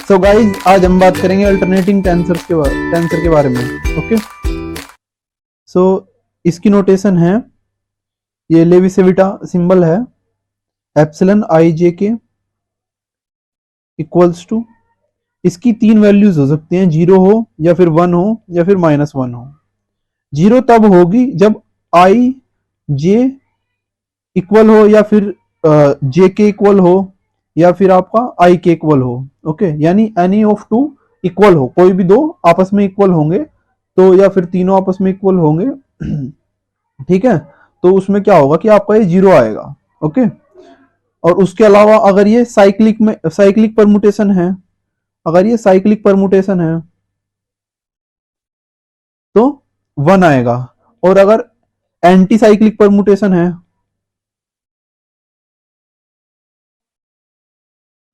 So guys आज हम बात करेंगे अल्टरनेटिंग टेंसर के बारे में। ओके, सो इसकी नोटेशन है, ये लेविसेविटा सिंबल है एप्सिलन आई जे के इक्वल्स टू, इसकी तीन वैल्यूज हो सकती हैं, 0 हो या फिर 1 हो या फिर -1 हो। 0 तब होगी जब आई जे इक्वल हो या फिर जे के इक्वल हो या फिर आपका आई के इक्वल हो। ओके, यानी एनी ऑफ टू इक्वल हो, कोई भी दो आपस में इक्वल होंगे तो, या फिर तीनों आपस में इक्वल होंगे ठीक है, तो उसमें क्या होगा कि आपका ये 0 आएगा। ओके, और उसके अलावा अगर ये साइक्लिक परमुटेशन है, अगर ये साइक्लिक परमुटेशन है तो 1 आएगा, और अगर एंटी साइक्लिक परमुटेशन है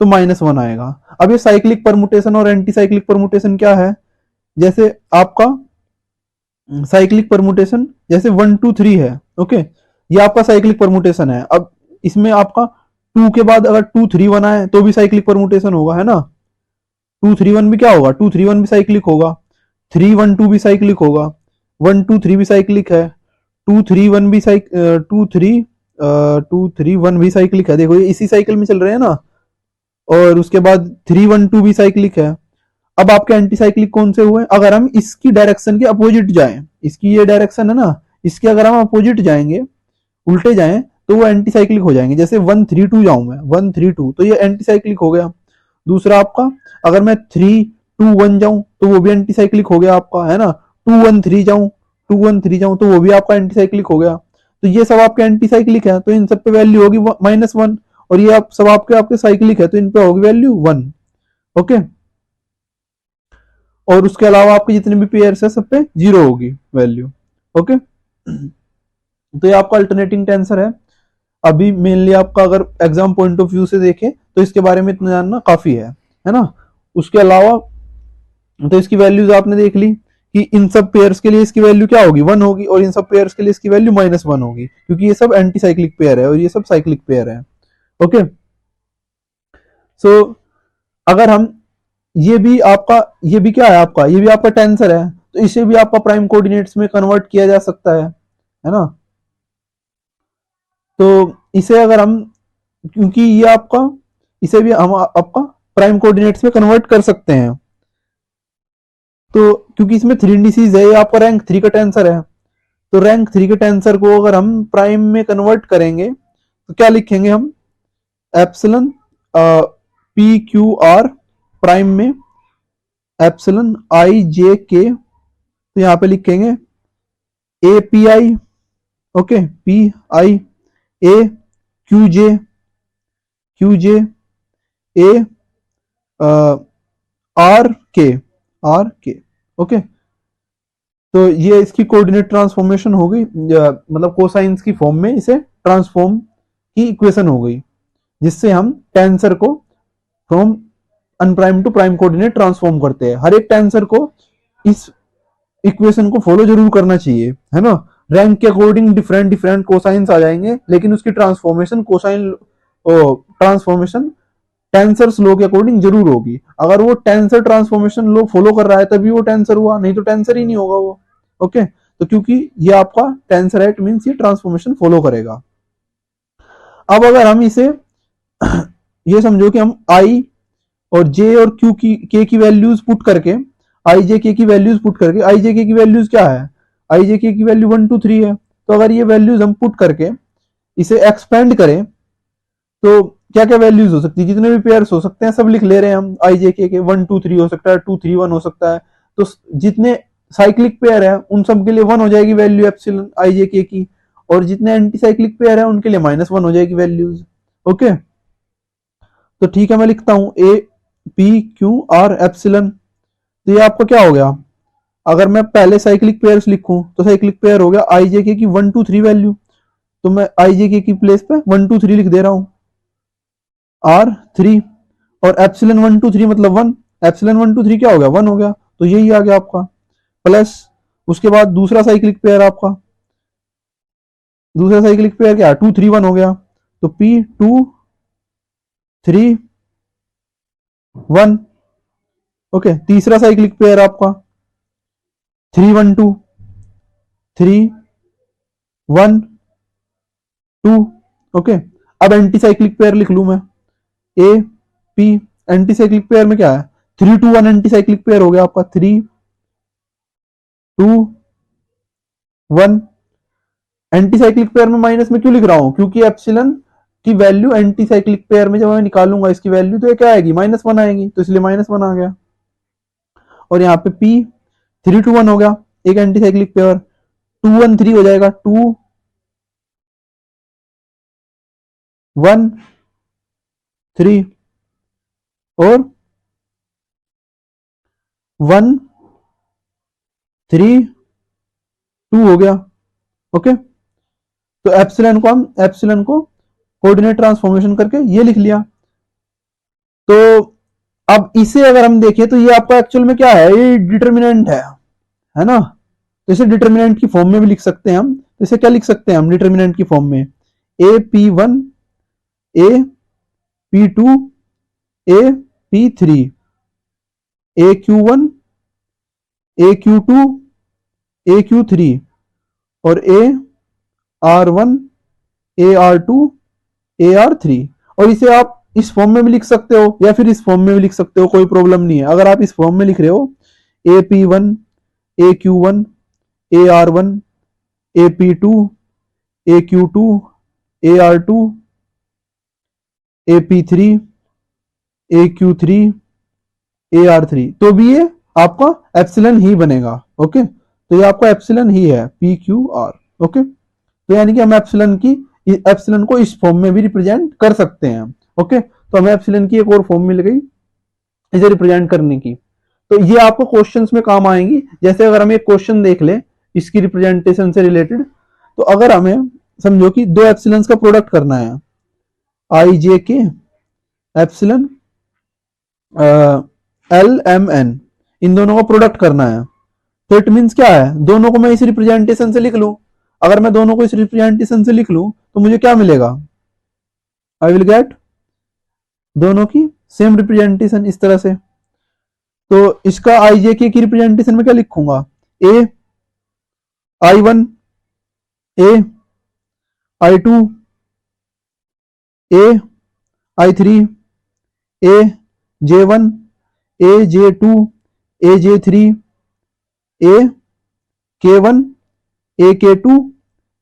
तो -1 आएगा। अब ये साइक्लिक परमुटेशन और एंटी साइक्लिक परमुटेशन क्या है, जैसे आपका साइक्लिक परमुटेशन जैसे 1 2 3 है। ओके, ये आपका साइक्लिक परमुटेशन है। अब इसमें आपका 2 के बाद अगर 2 3 1 आए तो भी साइक्लिक परमुटेशन होगा, है ना। 2 3 1 भी क्या होगा, 2 3 1 भी साइक्लिक होगा, 3 1 2 भी साइक्लिक होगा, 1 2 3 भी साइक्लिक है, 2 3 1 भी 2 3 1 भी साइक्लिक है। देखो ये इसी साइकिल में चल रहे हैं ना। और उसके बाद 3 1 2 भी साइक्लिक है। अब आपके एंटी साइक्लिक कौन से हुए, अगर हम इसकी डायरेक्शन के अपोजिट जाएं, इसकी ये डायरेक्शन है ना, इसके अगर हम अपोजिट जाएंगे, उल्टे जाएं, तो वो एंटी साइक्लिक हो जाएंगे। जैसे 1 3 2 जाऊं मैं, 1 3 2, तो ये एंटी साइक्लिक हो गया। दूसरा आपका, अगर मैं 3 2 1 जाऊं तो वो भी एंटी साइक्लिक हो गया आपका, है ना। 2 1 3 जाऊं, 2 1 3 जाऊं तो वो भी आपका एंटी साइक्लिक हो गया। तो ये सब आपके एंटी साइक्लिक है, तो इन सब पे वैल्यू होगी -1, और ये आप सब आपके साइक्लिक है तो इन पे होगी वैल्यू 1। ओके, और उसके अलावा आपके जितने भी पेयर्स है सब पे 0 होगी वैल्यू। ओके, तो ये आपका अल्टरनेटिंग टेंसर है। अभी मेनली आपका अगर एग्जाम पॉइंट ऑफ व्यू से देखें तो इसके बारे में इतना जानना काफी है ना। उसके अलावा तो इसकी वैल्यूज आपने देख ली कि इन सब पेयर्स के लिए इसकी वैल्यू क्या होगी, 1 होगी, और इन सब पेयर्स के लिए इसकी वैल्यू -1 होगी, क्योंकि ये सब एंटी साइक्लिक पेयर है और ये सब साइक्लिक पेयर है। ओके, सो अगर हम ये भी क्या है आपका, ये भी आपका टेंसर है, तो इसे भी आपका प्राइम कोऑर्डिनेट्स में कन्वर्ट किया जा सकता है ना। तो इसे अगर हम, क्योंकि ये आपका, इसे भी हम आपका प्राइम कोऑर्डिनेट्स में कन्वर्ट कर सकते हैं, तो क्योंकि इसमें 3 इंडिसेस है, ये आपका रैंक 3 का टेंसर है, तो रैंक 3 के टेंसर को अगर हम प्राइम में कन्वर्ट करेंगे तो क्या लिखेंगे हम, epsilon P Q R prime में एप्सिलन आई जे के, तो यहाँ पे लिखेंगे A P I, okay, P I A Q J A R के ओके। तो ये इसकी कोऑर्डिनेट ट्रांसफॉर्मेशन हो गई, मतलब कोसाइंस की फॉर्म में इसे ट्रांसफॉर्म की इक्वेशन हो गई, जिससे हम टेंसर को from unprime to prime coordinate transform करते हैं। हर एक टेंसर को इस इक्वेशन को फॉलो जरूर करना चाहिए, है ना। रैंक के अकॉर्डिंग डिफरेंट डिफरेंट कोसाइंस आ जाएंगे, लेकिन उसकी ट्रांसफॉर्मेशन ट्रांसफॉर्मेशन टेंसर्स लो के अकॉर्डिंग जरूर होगी। अगर वो टेंसर ट्रांसफॉर्मेशन लो फॉलो कर रहा है तभी वो टेंसर हुआ, नहीं तो टेंसर ही नहीं होगा वो। ओके, तो क्योंकि ये आपका टेंसर है, इट मींस ये ट्रांसफॉर्मेशन फॉलो करेगा। अब अगर हम इसे ये समझो कि हम आई और जे और क्यू की के की वैल्यूज पुट करके, आई जे के की वैल्यूज पुट करके, आई जे के की वैल्यूज क्या है, आई जे के की वैल्यू 1 2 3 है, तो अगर ये वैल्यूज हम पुट करके इसे एक्सपेंड करें तो क्या क्या वैल्यूज हो सकती है, जितने भी पेयर्स हो सकते हैं सब लिख ले रहे हैं हम। आई जे के 1 2 3 हो सकता है, 2 3 1 हो सकता है, तो जितने साइक्लिक पेयर है उन सब के लिए 1 हो जाएगी वैल्यू एप्सिलन आई जे के की, और जितने एंटी साइक्लिक पेयर है उनके लिए -1 हो जाएगी वैल्यूज। ओके, तो ठीक है, मैं लिखता हूं A P Q R epsilon. तो ये आपका क्या हो गया, अगर मैं पहले साइक्लिक पेयर्स लिखूं तो साइक्लिक पेयर हो गया आई जे के की 1 2 3 वैल्यू, तो मैं आई जे के की प्लेस पे 1 2 3 लिख दे रहा हूं, आर 3, और एप्सिलन 1 2 3 मतलब 1, एप्सिलन 1 2 3 क्या हो गया, 1 हो गया, तो यही आ गया आपका। प्लस उसके बाद दूसरा साइक्लिक पेयर आपका, दूसरा साइक्लिक पेयर क्या, 2 3 1 हो गया, तो पी 2 3 1, ओके, तीसरा साइक्लिक पेयर आपका 3 1 2 3 1 2। ओके, अब एंटी साइक्लिक पेयर लिख लू मैं, A P. Anti cyclic pair में क्या है, 3 2 1 एंटी साइक्लिक पेयर हो गया आपका, 3 2 1। एंटी साइक्लिक पेयर में माइनस में क्यों लिख रहा हूं, क्योंकि एप्सिलन की वैल्यू एंटी साइक्लिक पेयर में जब मैं निकालूंगा इसकी वैल्यू तो ये क्या आएगी, -1 आएगी, तो इसलिए -1 आ गया। और यहाँ पे पी 3 2 1 हो गया, एक एंटी साइक्लिक पेयर, 2 1 3 हो जाएगा, 2 1 3 और 1 3 2 हो गया। ओके, तो एप्सिलन को कोऑर्डिनेट ट्रांसफॉर्मेशन करके ये लिख लिया। तो अब इसे अगर हम देखें तो ये आपका एक्चुअल में क्या है, ये डिटर्मिनेंट है ना। तो इसे डिटर्मिनेंट की फॉर्म में भी लिख सकते हैं हम। तो इसे क्या लिख सकते हैं हम डिटर्मिनेंट की फॉर्म में, AP1 AP2 AP3 AQ1 AQ2 AQ3 और AR1 AR2 AR3। और इसे आप इस फॉर्म में भी लिख सकते हो या फिर इस फॉर्म में भी लिख सकते हो, कोई प्रॉब्लम नहीं है। अगर आप इस फॉर्म में लिख रहे हो AP1 AQ1 AR1 AP2 AQ2 AR2 AP3 AQ3 AR3, तो भी ये आपका एप्सिलन ही बनेगा। ओके, तो ये आपका एप्सिलन ही है PQR। ओके, तो यानी कि हम एप्सिलन को इस फॉर्म में भी रिप्रेजेंट कर सकते हैं। ओके, तो हमें एप्सिलन की एक और फॉर्म मिल गई इसे रिप्रेजेंट करने की। तो ये आपको क्वेश्चंस में काम आएंगी। जैसे अगर हम एक क्वेश्चन देख ले इसकी रिप्रेजेंटेशन से रिलेटेड, तो अगर हमें समझो कि दो एप्सिलन्स का प्रोडक्ट करना है, IJK एप्सिलन LMN, इन दोनों का प्रोडक्ट करना है, तो इट मीन्स क्या है, दोनों को मैं इस रिप्रेजेंटेशन से लिख लूं। अगर मैं दोनों को इस रिप्रेजेंटेशन से लिख लूं तो मुझे क्या मिलेगा, आई विल गेट दोनों की सेम रिप्रेजेंटेशन इस तरह से। तो इसका IJK की रिप्रेजेंटेशन में क्या लिखूंगा, A I1 A I2 A I3 A J1 A J2 A J3 A K1 A K2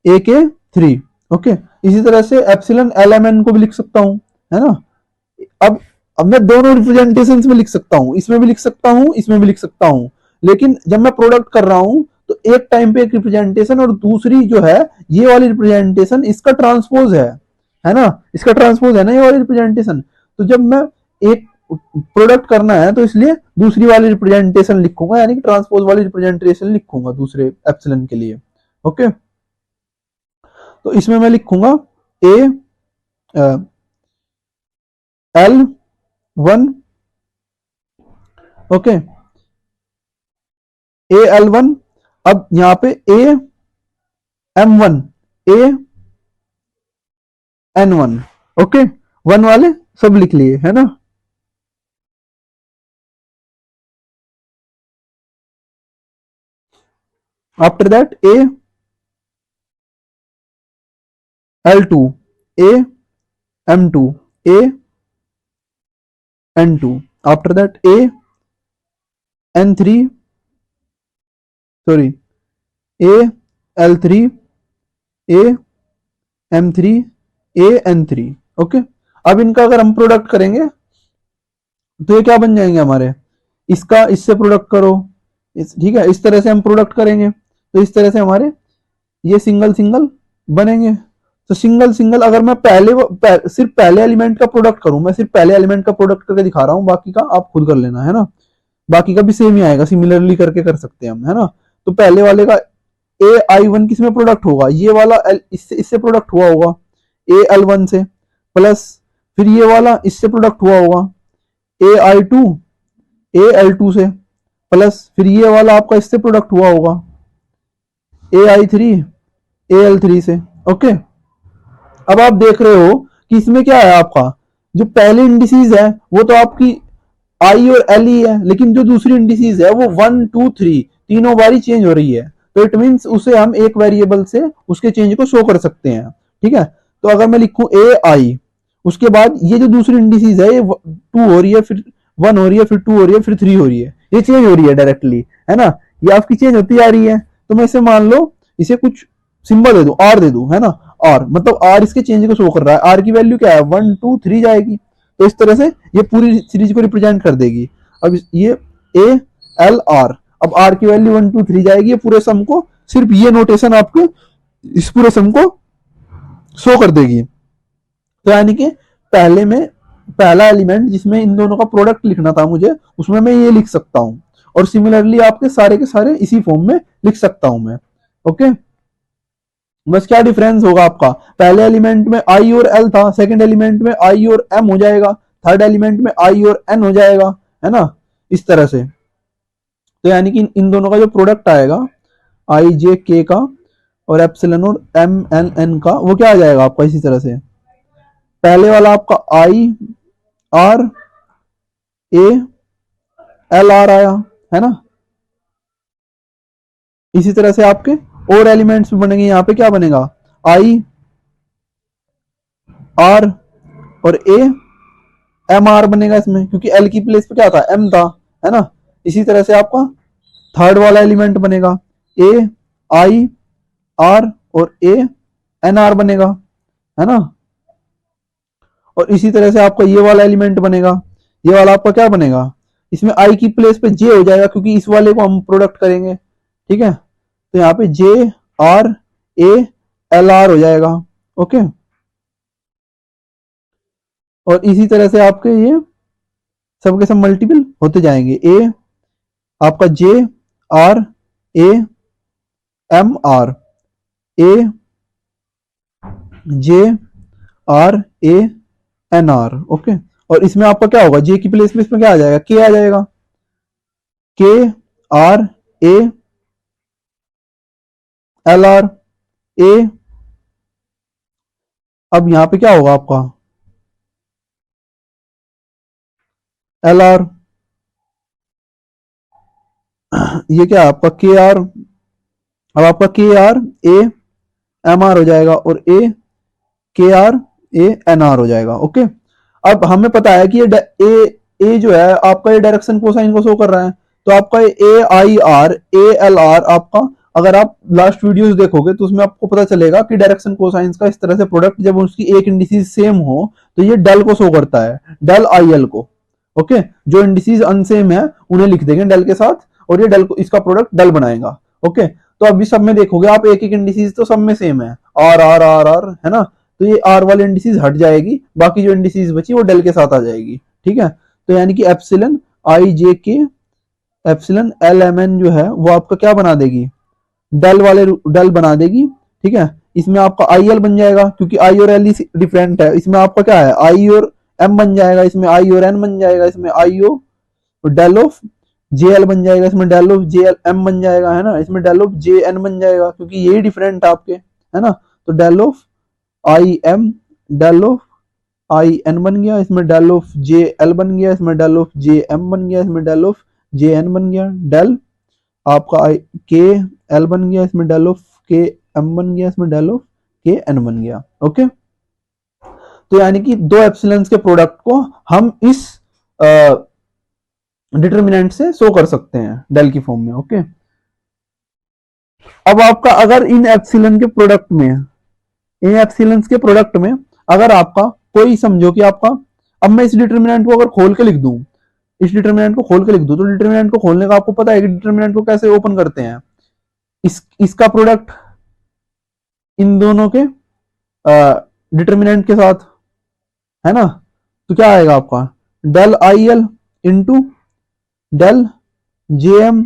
A K3। Okay, इसी तरह से एप्सिलन LMN को भी लिख सकता हूं, है ना। अब मैं दोनों रिप्रेजेंटेशंस में लिख सकता हूं, इसमें भी लिख सकता हूं, इसमें भी लिख सकता हूं। लेकिन जब मैं प्रोडक्ट कर रहा हूं तो एक टाइम पे एक रिप्रेजेंटेशन और दूसरी जो है ये वाली रिप्रेजेंटेशन इसका ट्रांसपोज है ना, इसका ट्रांसपोज है ना ये वाली रिप्रेजेंटेशन। तो जब मैं एक प्रोडक्ट करना है तो इसलिए दूसरी वाली रिप्रेजेंटेशन लिखूंगा, यानी कि ट्रांसपोज वाली रिप्रेजेंटेशन लिखूंगा दूसरे एप्सिलन के लिए। ओके, तो इसमें मैं लिखूंगा L1। Okay, AL1। अब यहां पे AM1 AN1। ओके, 1 वाले सब लिख लिए, है ना। After that AL2 AM2 AN2। After that AN3 sorry AL3 AM3 AN3। Okay, अब इनका अगर हम प्रोडक्ट करेंगे तो ये क्या बन जाएंगे हमारे, इसका इससे प्रोडक्ट करो, ठीक है, इस तरह से हम प्रोडक्ट करेंगे तो इस तरह से हमारे ये सिंगल सिंगल बनेंगे। तो सिंगल सिंगल अगर मैं सिर्फ पहले एलिमेंट का प्रोडक्ट करूं, मैं सिर्फ पहले एलिमेंट का प्रोडक्ट करके दिखा रहा हूं, बाकी का आप खुद कर लेना, है ना। बाकी का भी सेम ही आएगा, सिमिलरली करके कर सकते हैं हम, है ना। तो पहले वाले का AI1 किसमें प्रोडक्ट होगा, ये वाला इससे प्रोडक्ट हुआ होगा AL1 से, प्लस फिर ये वाला इससे प्रोडक्ट हुआ होगा AI2 AL2 से, प्लस फिर ये वाला आपका इससे प्रोडक्ट हुआ होगा AI3 AL3 से। ओके, अब आप देख रहे हो कि इसमें क्या है, आपका जो पहले इंडिसेस है वो तो आपकी आई और एल ही है, लेकिन जो दूसरी इंडिसीज है वो 1 2 3 तीनों बारी चेंज हो रही है, तो इट मीन्स उसे हम एक वेरिएबल से उसके चेंज को शो कर सकते हैं। ठीक है, तो अगर मैं लिखूं ए आई, उसके बाद ये जो दूसरी इंडिसीज है ये 2 हो रही है, फिर 1 हो रही है, फिर 2 हो रही है, फिर 3 हो रही है, ये चेंज हो रही है डायरेक्टली, है ना, ये आपकी चेंज होती जा रही है। तो मैं इसे मान लो, इसे कुछ सिंबल दे दूं, आर दे दूं, है ना, आर मतलब आर इसके चेंज को शो कर रहा है, आर की वैल्यू क्या है 1 2 3 जाएगी, तो इस तरह से ये पूरी सीरीज को रिप्रेजेंट कर देगी। अब ये ए एल आर, अब आर की वैल्यू 1 2 3 जाएगी, ये पूरे सम को, सिर्फ ये नोटेशन आपके इस पूरे सम को शो कर देगी। तो यानी कि पहले में पहला एलिमेंट जिसमें इन दोनों का प्रोडक्ट लिखना था मुझे, उसमें मैं ये लिख सकता हूं, और सिमिलरली आपके सारे के सारे इसी फॉर्म में लिख सकता हूं मैं। ओके, बस क्या डिफरेंस होगा आपका, पहले एलिमेंट में आई और एल था, सेकंड एलिमेंट में आई और एम हो जाएगा, थर्ड एलिमेंट में आई और एन हो जाएगा, है ना, इस तरह से। तो यानी कि इन दोनों का जो प्रोडक्ट आएगा आई जे के का और एप्सिलन और एम एन एन का, वो क्या आ जाएगा आपका इसी तरह से, पहले वाला आपका आई आर ए एल आर आया, है ना, इसी तरह से आपके और एलिमेंट्स भी बनेंगे, यहाँ पे क्या बनेगा आई आर और ए एम आर बनेगा इसमें, क्योंकि एल की प्लेस पे क्या था एम था, है ना। इसी तरह से आपका थर्ड वाला एलिमेंट बनेगा ए आई आर और ए एन आर बनेगा, है ना। और इसी तरह से आपका ये वाला एलिमेंट बनेगा, ये वाला आपका क्या बनेगा, इसमें आई की प्लेस पे जे हो जाएगा, क्योंकि इस वाले को हम प्रोडक्ट करेंगे। ठीक है, तो यहाँ पे जे आर ए एल आर हो जाएगा। ओके, और इसी तरह से आपके ये सब के सब मल्टीपल होते जाएंगे, ए आपका J R A M R A J R A N R. Okay, और इसमें आपका क्या होगा, जे की प्लेस में इसमें क्या आ जाएगा, के आ जाएगा, के are A L R A. अब यहां पे क्या होगा आपका एल आर, ये क्या है आपका के आर, अब आपका के आर ए एम आर हो जाएगा और ए के आर ए एन आर हो जाएगा। ओके, अब हमें पता है कि ये ए जो है आपका ये डायरेक्शन कोसाइन को शो कर रहा है, तो आपका A I R A L R आपका, अगर आप लास्ट वीडियोस देखोगे तो उसमें आपको पता चलेगा कि डायरेक्शन कोसाइंस का इस तरह से प्रोडक्ट जब उसकी एक इंडिसीज सेम हो तो ये डेल को शो करता है, डेल आई एल को। ओके, जो इंडिसीज अनसेम है उन्हें लिख देंगे डेल के साथ, और ये डेल को इसका प्रोडक्ट डेल बनाएगा। ओके, तो अभी सब में देखोगे आप एक एक इंडिसीज तो सब में सेम है, आर आर आर आर, है ना, तो ये आर वाली इंडिसीज हट जाएगी, बाकी जो इंडिसीज बची वो डेल के साथ आ जाएगी। ठीक है, तो यानी कि epsilon I J K epsilon L M N जो है वो आपका क्या बना देगी, डेल वाले डेल बना देगी। ठीक है, इसमें आपका आई एल बन जाएगा, क्योंकि आई और एल डिफरेंट है, इसमें आपका क्या है आई और एम बन जाएगा, इसमें आई और एन बन जाएगा, इसमें I O del of J L बन जाएगा, इसमें del of J L M बन जाएगा, है ना, इसमें डेल ऑफ जे एन बन जाएगा, क्योंकि यही डिफरेंट है आपके, है ना। तो del of I M del of I N बन गया, इसमें डेल ऑफ जे एल बन गया, इसमें डेल ऑफ जे एम बन गया, इसमें डेल ऑफ जे एन बन गया, डेल आपका आई के एल बन गया, इसमें डेल ऑफ के एम बन गया, इसमें डेल ऑफ के एन बन गया। ओके, तो यानी कि दो एप्सिलन्स के प्रोडक्ट को हम इस डिटर्मिनेंट से शो कर सकते हैं डेल की फॉर्म में। ओके, अब आपका अगर इन एप्सिलन के प्रोडक्ट में, इन एप्सिलन्स के प्रोडक्ट में अगर आपका कोई, समझो कि आपका, अब मैं इस डिटर्मिनेंट को अगर खोल के लिख दूं, इस डिटर्मिनेंट को खोल के लिख दूं, तो डिटर्मिनेंट को खोलने का आपको पता है कि डिटर्मिनेंट को कैसे ओपन करते हैं, इसका प्रोडक्ट इन दोनों के डिटर्मिनेंट के साथ, है ना, तो क्या आएगा आपका del I L into del J M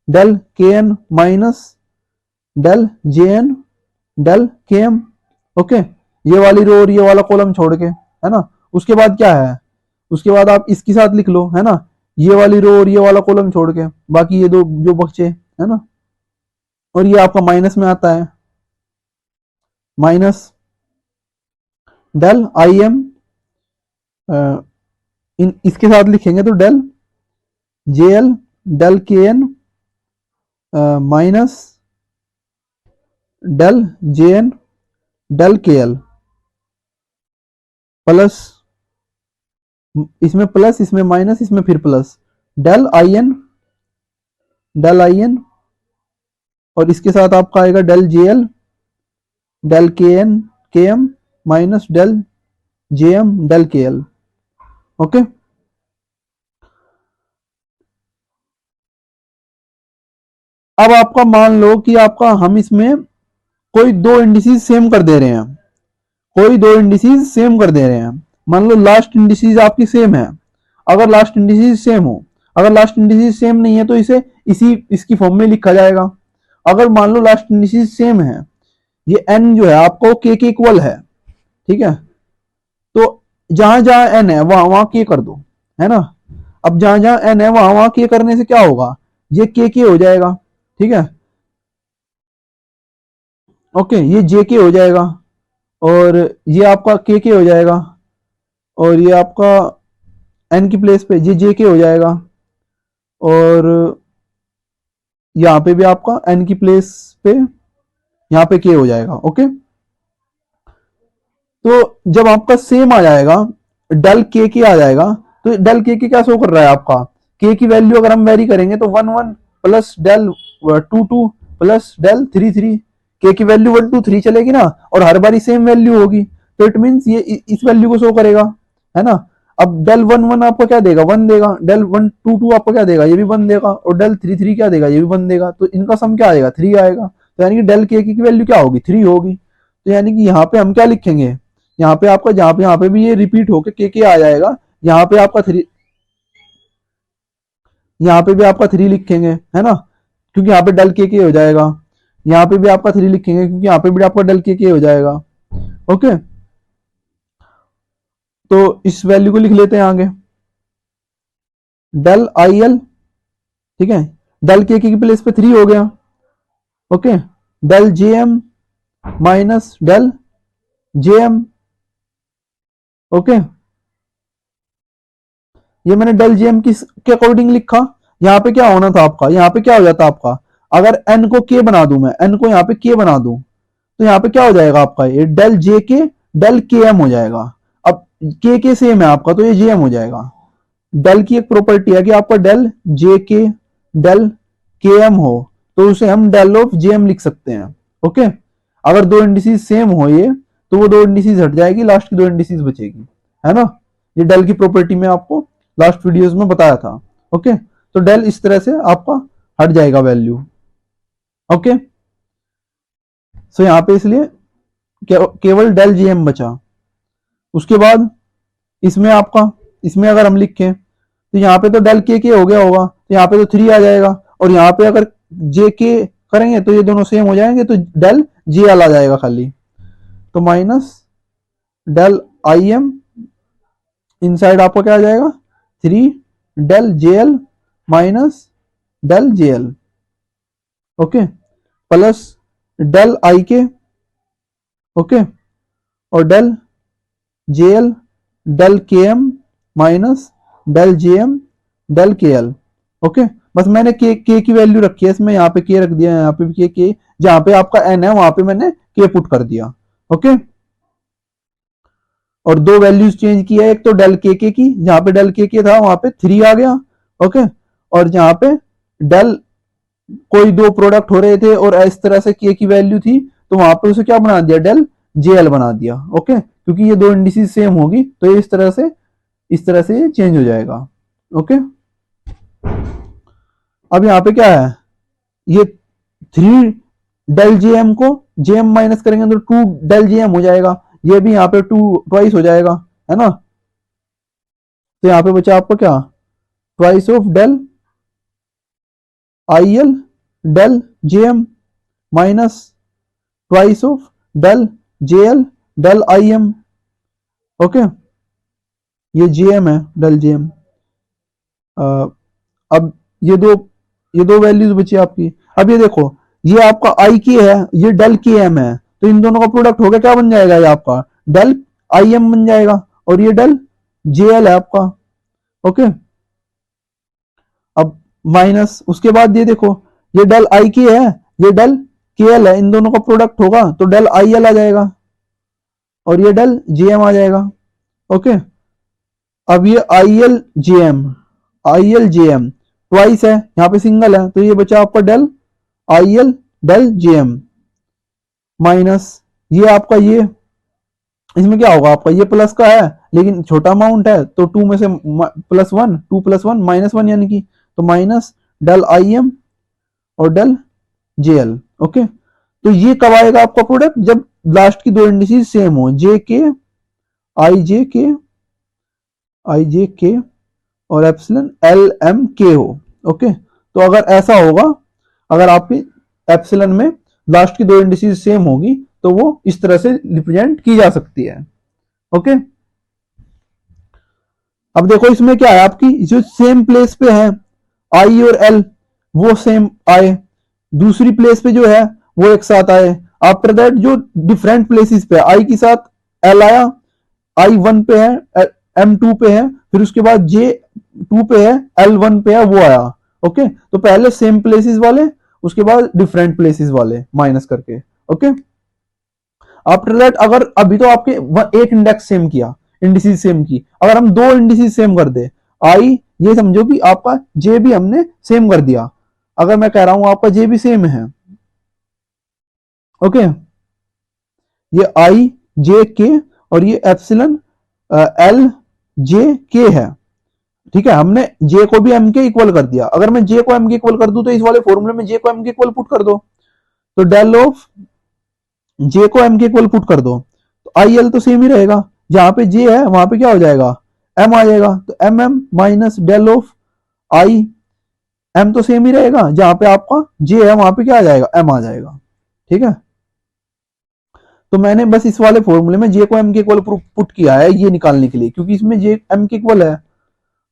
del K N minus del J N del K M. Okay, ये वाली रो और ये वाला कॉलम छोड़ के, है ना, उसके बाद क्या है, उसके बाद आप इसके साथ लिख लो, है ना, ये वाली रो और ये वाला कॉलम छोड़ के, बाकी ये दो जो बचे, है ना, और ये आपका माइनस में आता है, minus del I M in इसके साथ लिखेंगे तो del J L del K N minus del J N del K L plus, इसमें प्लस इसमें माइनस इसमें फिर प्लस, डेल आई एन और इसके साथ आपका आएगा del J L del K M minus del J M del K L. Okay, अब आपका मान लो कि आपका हम इसमें कोई दो इंडिसेस सेम कर दे रहे हैं, कोई दो इंडिसेस सेम कर दे रहे हैं। मान लो लास्ट इंडिसेस आपकी सेम है, अगर लास्ट इंडिसेस सेम हो, अगर लास्ट इंडिसेस सेम नहीं है तो इसे इसकी फॉर्म में लिखा जाएगा। अगर मान लो लास्ट इंडिसेस सेम है, ये n जो है आपको k के इक्वल है, ठीक है, तो जहां जहां n है वहां वहां k कर दो, है ना। अब जहां जहां n है वहां वहां k करने से क्या होगा, ये k हो जाएगा, ठीक है। ओके, ये JK हो जाएगा और ये आपका KK हो जाएगा और ये आपका n की प्लेस पे ये JK हो जाएगा और यहाँ पे भी आपका n की प्लेस पे यहाँ पे k हो जाएगा। ओके, तो जब आपका सेम आ जाएगा, डेल KK आ जाएगा, तो डेल KK क्या शो कर रहा है आपका, k की वैल्यू अगर हम वेरी करेंगे तो 1 1 plus del 2 2 plus del 3 3, k की वैल्यू 1 2 3 चलेगी ना और हर बारी सेम वैल्यू होगी, तो इट मींस ये इस वैल्यू को शो करेगा, है ना। अब डेल 1 1 आपको क्या देगा, 1 देगा, डेल 1 2 2 आपको क्या देगा, ये भी 1 देगा और डेल 3 3 क्या देगा, ये भी 1 देगा, तो इनका सम क्या आएगा, 3 आएगा। तो यानी कि डेल KK की वैल्यू क्या होगी, 3 होगी। तो यानी कि यहाँ पे हम क्या लिखेंगे, यहाँ पे आपका यहाँ पे भी ये रिपीट होके KK आ जाएगा, यहाँ पे आपका 3, यहाँ पे भी आपका 3 लिखेंगे, है ना, क्योंकि यहाँ पे डेल KK हो जाएगा। यहाँ पे भी आपका 3 लिखेंगे क्योंकि यहाँ पे भी आपका डेल KK हो जाएगा। ओके, तो इस वैल्यू को लिख लेते हैं आगे, डेल IL, ठीक है, डेल KK की प्लेस पे 3 हो गया। Okay, del JM minus del JM। Okay, ये मैंने डेल JM के अकॉर्डिंग लिखा। यहाँ पे क्या होना था आपका, यहाँ पे क्या हो जाता आपका, अगर n को k बना दूं, मैं n को यहाँ पे k बना दूं, तो यहाँ पे क्या हो जाएगा आपका, ये डेल JK डेल KM हो जाएगा। अब k सेम है आपका तो ये JM हो जाएगा। डेल की एक प्रॉपर्टी है कि आपका डेल JK डेल KM हो तो उसे हम डेल ऑफ JM लिख सकते हैं। ओके, अगर दो इंडिसेस सेम हो ये, तो वो दो इंडिसेस हट जाएगी, लास्ट की दो इंडिसेस बचेगी, है ना। ये डेल की प्रॉपर्टी में आपको लास्ट वीडियोस में बताया था। ओके, तो डेल इस तरह से आपका हट जाएगा वैल्यू। ओके, सो यहाँ पे इसलिए केवल डेल JM बचा। उसके बाद इसमें आपका, इसमें अगर हम लिखें तो यहाँ पे तो डेल KK हो गया होगा, तो यहाँ पे तो 3 आ जाएगा और यहाँ पे अगर JK करेंगे तो ये दोनों सेम हो जाएंगे, तो डेल JL आ जाएगा खाली, तो माइनस डेल IM इनसाइड आपका क्या आ जाएगा, 3 del JL minus del JL। Okay, plus del IK, okay, और del JL del KM minus del JM del KL। Okay, बस मैंने k की वैल्यू रखी है इसमें, यहाँ पे k रख दिया, यहाँ पे भी k, जहां पे आपका n है वहां पे मैंने k पुट कर दिया। ओके, और दो वैल्यूज चेंज की है, एक तो डेल KK की, जहां पे डेल KK था वहां पे 3 आ गया। ओके, और जहां पे डेल कोई दो प्रोडक्ट हो रहे थे और इस तरह से k की वैल्यू थी, तो वहां पे उसे क्या बना दिया, डेल JL बना दिया। ओके, क्योंकि ये दो इंडिसेस सेम होगी तो ये इस तरह से ये चेंज हो जाएगा। ओके, अब यहाँ पे क्या है, ये 3 डेल JM को JM माइनस करेंगे तो 2 डेल JM हो जाएगा, ये भी यहाँ पे 2 ट्वाइस हो जाएगा, है ना। तो यहाँ पे बचा आपको क्या, twice of del IL del JM minus twice of del JL del IM। Okay, ये JM है, डेल JM। अब ये दो वैल्यूज बची आपकी। अब ये देखो, ये आपका IK है, ये डेल KM है, तो इन दोनों का प्रोडक्ट होगा क्या बन जाएगा, ये आपका डेल IM बन जाएगा और ये डेल JL है आपका। ओके, अब माइनस, उसके बाद ये देखो, ये डेल आई के है, ये डेल के एल है, इन दोनों का प्रोडक्ट होगा तो डेल आई एल आ जाएगा और ये डेल जे एम आ जाएगा। ओके, अब ये I L J M, I L J M twice है, यहाँ पे सिंगल है, तो ये बचा आपका del I L del J M minus ये आपका, ये इसमें क्या होगा आपका, ये प्लस का है लेकिन छोटा अमाउंट है तो टू में से plus one, two plus one minus one, यानी कि तो माइनस डेल आई एम और डेल जे एल। ओके, तो ये कब आएगा आपका प्रोडक्ट, जब लास्ट की दो इंडिसेस सेम हो, जे के आई जे के और एप्सिलन एल एम के हो। ओके, तो अगर ऐसा होगा, अगर आपकी एप्सिलन में लास्ट की दो इंडिसेस सेम होगी तो वो इस तरह से रिप्रेजेंट की जा सकती है। ओके, अब देखो इसमें क्या है, आपकी जो सेम प्लेस पे है आई और एल वो सेम आए, दूसरी प्लेस पे जो है वो एक साथ आए। आफ्टर दैट जो डिफरेंट प्लेसेस पे आई के साथ एल आया, आई वन पे है, एम टू पे है, फिर उसके बाद जे टू पे है, एल वन पे है, वो आया। ओके, तो पहले सेम प्लेसेस वाले, उसके बाद डिफरेंट प्लेसेस वाले माइनस करके। ओके, आफ्टर दैट अगर अभी तो आपके एक इंडेक्स सेम किया, इंडिसेस सेम की, अगर हम दो इंडिसेस सेम कर दे, आई ये समझो कि आपका जे भी हमने सेम कर दिया, अगर मैं कह रहा हूं आपका जे भी सेम है। ओके, ये आई जे के और ये एप्सिलन एल जे के है, ठीक है, हमने जे को भी एम के इक्वल कर दिया। अगर मैं जे को एम के इक्वल कर दूं तो इस वाले फॉर्मूले में जे को एम के इक्वल पुट कर दो, तो डेल ऑफ जे को एम के इक्वल पुट कर दो, तो आई एल तो सेम ही रहेगा, जहां पे जे है वहां पे क्या हो जाएगा, एम आ जाएगा, तो M M minus del of I, M तो सेम ही रहेगा, जहां पे आपका जे है वहां पे क्या आ जाएगा, एम आ जाएगा। ठीक है, तो मैंने बस इस वाले फॉर्मूले में जे को एम के इक्वल पुट किया है ये निकालने के लिए, क्योंकि इसमें जे एम के इक्वल है।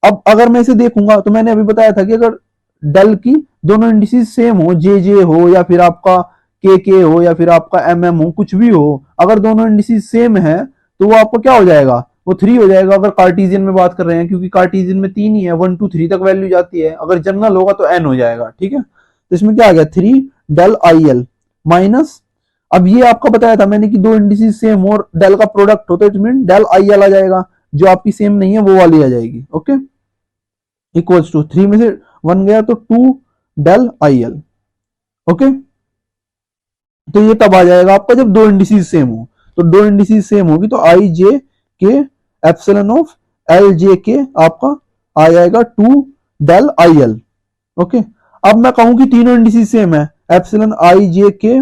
अब अगर मैं इसे देखूंगा तो मैंने अभी बताया था कि अगर डेल की दोनों इंडिसेस सेम हो, जे हो या फिर आपका के हो या फिर आपका एम हो, कुछ भी हो, अगर दोनों इंडिसेस सेम है तो वो आपको क्या हो जाएगा, वो थ्री हो जाएगा। अगर कार्टेशियन में बात कर रहे हैं, क्योंकि कार्टेशियन में तीन ही है, वन टू थ्री तक वैल्यू जाती है, अगर जनरल होगा तो एन हो जाएगा। ठीक है, तो इसमें क्या आ गया, three del I L minus, अब ये आपका बताया था मैंने कि दो इंडिसेस सेम और डेल का प्रोडक्ट होता है, तो मीन डेल आई एल आ जाएगा, जो आपकी सेम नहीं है वो वाली आ जाएगी। ओके, इक्वल्स टू थ्री में से वन गया तो two del I L. Okay, तो ये तब आ जाएगा आपका जब दो इंडिसेस सेम हो, तो दो इंडिसेस सेम होगी तो आई J K epsilon of L J के आपका आ जाएगा two del I L. Okay, अब मैं कहूं कि तीनों इंडिसेस सेम है, epsilon I J K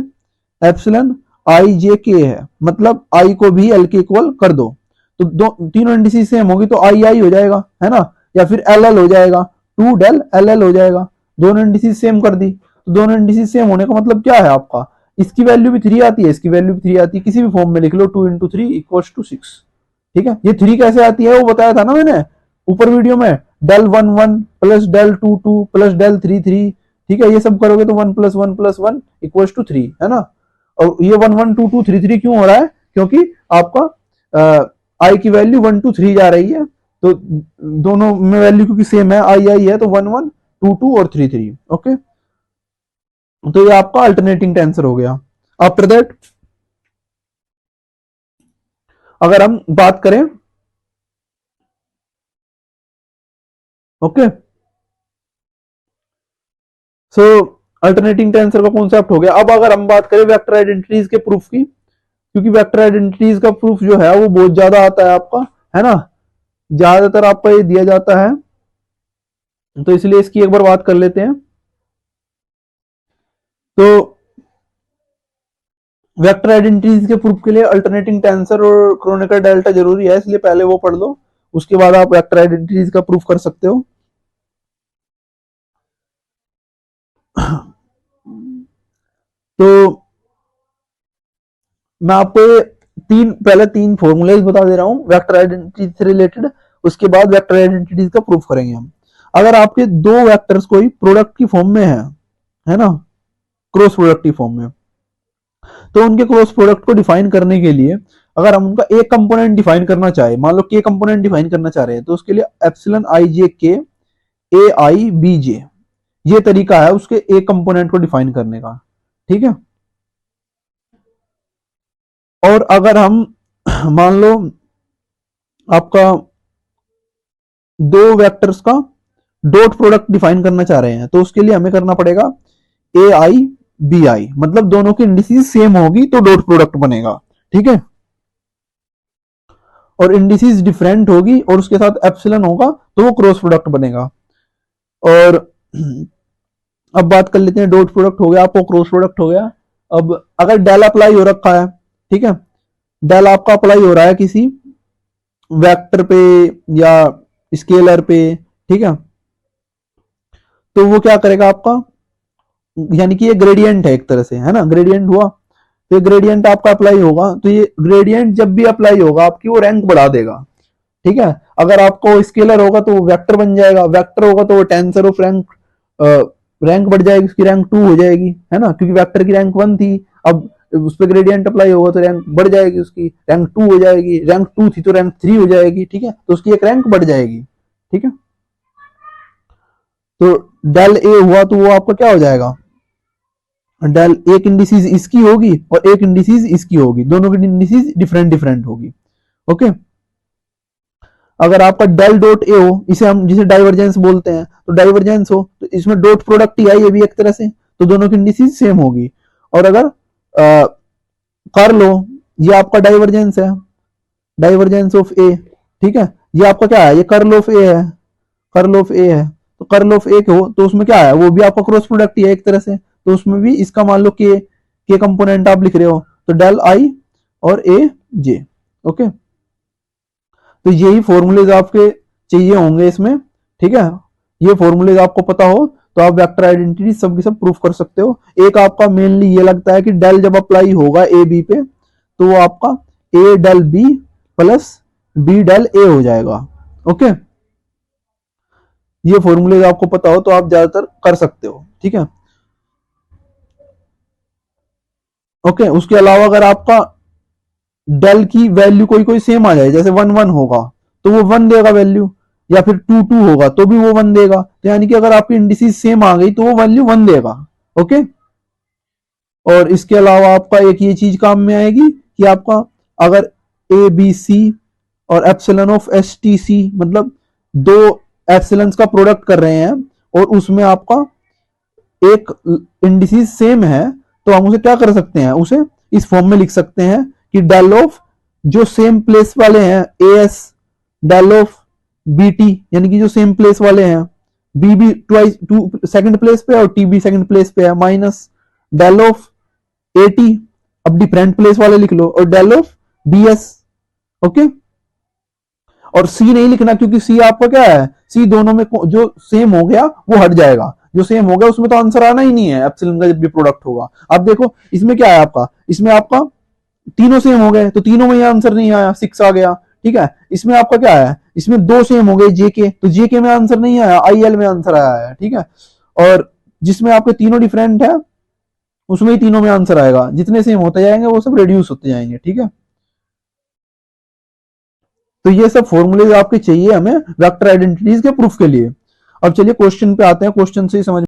epsilon I J के है, मतलब आई को भी एल के इक्वल कर दो, तो दो तीनों इंडिसेस सेम होगी तो आई आई हो जाएगा, है ना, या फिर एल एल हो जाएगा, टू डेल एल एल हो जाएगा। दोनों इंडिसेस सेम कर दी, तो दोनों इंडिसेस सेम होने का मतलब क्या है आपका, इसकी वैल्यू भी थ्री आती है, इसकी वैल्यू भी थ्री आती है, किसी भी फॉर्म में लिख लो, two into three equals to six. ठीक है, ये थ्री कैसे आती है वो बताया था ना मैंने ऊपर वीडियो में, del one one plus del two two plus del three three. ठीक है, ये सब करोगे तो one plus one equals two three, है ना। और ये one one two two three three क्यों हो रहा है, क्योंकि आपका आई की वैल्यू वन टू थ्री जा रही है, तो दोनों में वैल्यू क्योंकि सेम है, आई आई है, तो वन वन टू टू और थ्री थ्री। ओके, तो ये आपका अल्टरनेटिंग टेंसर हो गया। आफ्टर दैट अगर हम बात करें, ओके, सो अल्टरनेटिंग टेंसर का कॉन्सेप्ट हो गया। अब अगर हम बात करें वेक्टर आइडेंटिटीज के प्रूफ की, क्योंकि वेक्टर आइडेंटिटीज का प्रूफ जो है वो बहुत ज्यादा आता है आपका, है ना, ज्यादातर आपका ये दिया जाता है, तो इसलिए इसकी एक बार बात कर लेते हैं। तो वेक्टर आइडेंटिटीज के प्रूफ के लिए अल्टरनेटिंग टेंसर और क्रोनेकर डेल्टा जरूरी है, इसलिए पहले वो पढ़ लो, उसके बाद आप वेक्टर आइडेंटिटीज का प्रूफ कर सकते हो। तो मैं आपको पहले तीन फॉर्मूलेज बता दे रहा हूं वेक्टर आइडेंटिटी से रिलेटेड, उसके बाद वेक्टर आइडेंटिटीज का प्रूफ करेंगे हम। अगर आपके दो वेक्टर्स कोई प्रोडक्ट की फॉर्म में है ना, क्रॉस प्रोडक्ट की फॉर्म में, तो उनके क्रॉस प्रोडक्ट को डिफाइन करने के लिए अगर हम उनका एक कंपोनेंट डिफाइन करना चाहे, मान लो के कंपोनेंट डिफाइन करना चाह रहे हैं, तो उसके लिए एप्सिलॉन आई जे के ए आई बी जे, ये तरीका है उसके एक कंपोनेंट को डिफाइन करने का, ठीक है। और अगर हम मान लो आपका दो वेक्टर्स का डॉट प्रोडक्ट डिफाइन करना चाह रहे हैं, तो उसके लिए हमें करना पड़ेगा ए आई बी आई, मतलब दोनों की इंडिसेस सेम होगी तो डॉट प्रोडक्ट बनेगा, ठीक है। और इंडिसेस डिफरेंट होगी और उसके साथ एप्सिलॉन होगा तो वो क्रॉस प्रोडक्ट बनेगा। और अब बात कर लेते हैं, डॉट प्रोडक्ट हो गया, आपको क्रॉस प्रोडक्ट हो गया। अब अगर डेल अप्लाई हो रखा है, ठीक है, डेल आपका अप्लाई हो रहा है किसी वेक्टर पे या स्केलर पे, ठीक है, तो वो क्या करेगा आपका, यानी कि ये ग्रेडियंट है एक तरह से, है ना, ग्रेडियंट हुआ, तो ये ग्रेडियंट आपका अप्लाई होगा, तो ये ग्रेडियंट जब भी अप्लाई होगा आपकी वो रैंक बढ़ा देगा, ठीक है। अगर आपको स्केलर होगा तो वो वेक्टर बन जाएगा, वेक्टर होगा तो वो टेंसर ऑफ रैंक, रैंक बढ़ जाएगी, उसकी रैंक 2 हो जाएगी, है ना, क्योंकि वेक्टर की रैंक 1 थी, अब उस पर ग्रेडियंट अप्लाई होगा तो रैंक बढ़ जाएगी, उसकी रैंक 2 हो जाएगी, रैंक 2 थी तो रैंक 3 हो जाएगी, ठीक है, तो उसकी एक रैंक बढ़ जाएगी, ठीक है। तो डेल ए हुआ तो वो आपका क्या हो जाएगा, डेल एक इंडिसीज इसकी होगी और एक इंडिसीज इसकी होगी, दोनों की इंडिसीज डिफरेंट डिफरेंट होगी, ओके। अगर आपका डेल डॉट ए हो, इसे हम जिसे डाइवर्जेंस बोलते हैं, तो डाइवर्जेंस हो तो इसमें डॉट प्रोडक्ट ही है ये भी एक तरह से, तो दोनों की इंडिसीज सेम होगी। और अगर कर लो, ये आपका डाइवर्जेंस है, डाइवर्जेंस ऑफ ए, ठीक है, ये आपका क्या है, ये कर्ल ऑफ ए है, कर्ल ऑफ ए है, तो कर्ल ऑफ ए हो तो उसमें क्या है, वो भी आपका क्रॉस प्रोडक्ट ही है एक तरह से, तो उसमें भी इसका मान लो के कंपोनेंट आप लिख रहे हो, तो डेल आई और ए जे, ओके। तो यही फॉर्मूलेज आपके चाहिए होंगे इसमें, ठीक है, ये फॉर्मूलेज आपको पता हो तो आप वेक्टर आइडेंटिटी सब की सब प्रूफ कर सकते हो। एक आपका मेनली ये लगता है कि डेल जब अप्लाई होगा ए बी पे तो वो आपका A del B plus B del A हो जाएगा, ओके। ये फॉर्मूलेज आपको पता हो तो आप ज्यादातर कर सकते हो, ठीक है, ओके। उसके अलावा अगर आपका डेल की वैल्यू कोई कोई सेम आ जाए, जैसे 1 1 होगा तो वो 1 देगा वैल्यू, या फिर 2 2 होगा तो भी वो 1 देगा, तो यानी कि अगर आपकी इंडिसेस सेम आ गई तो वो वैल्यू 1 देगा, ओके। और इसके अलावा आपका एक ये चीज काम में आएगी कि आपका अगर ए बी सी और epsilon of S T C, मतलब दो एप्सिलॉन्स का प्रोडक्ट कर रहे हैं और उसमें आपका एक इंडिसेस सेम है, तो हम उसे क्या कर सकते हैं, उसे इस फॉर्म में लिख सकते हैं कि डेल ऑफ जो सेम प्लेस वाले हैं A S, del of B T, यानी कि जो सेम प्लेस वाले हैं, बी भी ट्वाइस टू सेकंड प्लेस पे और टी भी सेकंड प्लेस पे है, minus del of A T, अब डिफरेंट प्लेस वाले लिख लो, और del of B S, okay. और सी नहीं लिखना क्योंकि सी आपका क्या है, सी दोनों में जो सेम हो गया वो हट जाएगा, जो सेम हो गया उसमें तो आंसर आना ही नहीं है एप्सिलॉन का जब भी प्रोडक्ट होगा। अब देखो इसमें क्या है आपका, इसमें आपका तीनों सेम हो गए तो तीनों में आंसर नहीं आया, 6 आ गया, ठीक है। इसमें आपका क्या है, इसमें दो सेम हो गए जेके, तो जेके में आंसर नहीं आया, आईएल में आंसर आया है, ठीक है। और जिसमें आपके तीनों डिफरेंट है उसमें ही तीनों में आंसर आएगा, जितने सेम होते जाएंगे वो सब रिड्यूस होते जाएंगे, ठीक है। तो ये सब फॉर्मूले आपके चाहिए हमें वेक्टर आइडेंटिटीज के प्रूफ के लिए। अब चलिए क्वेश्चन पे आते हैं, क्वेश्चन से ही समझ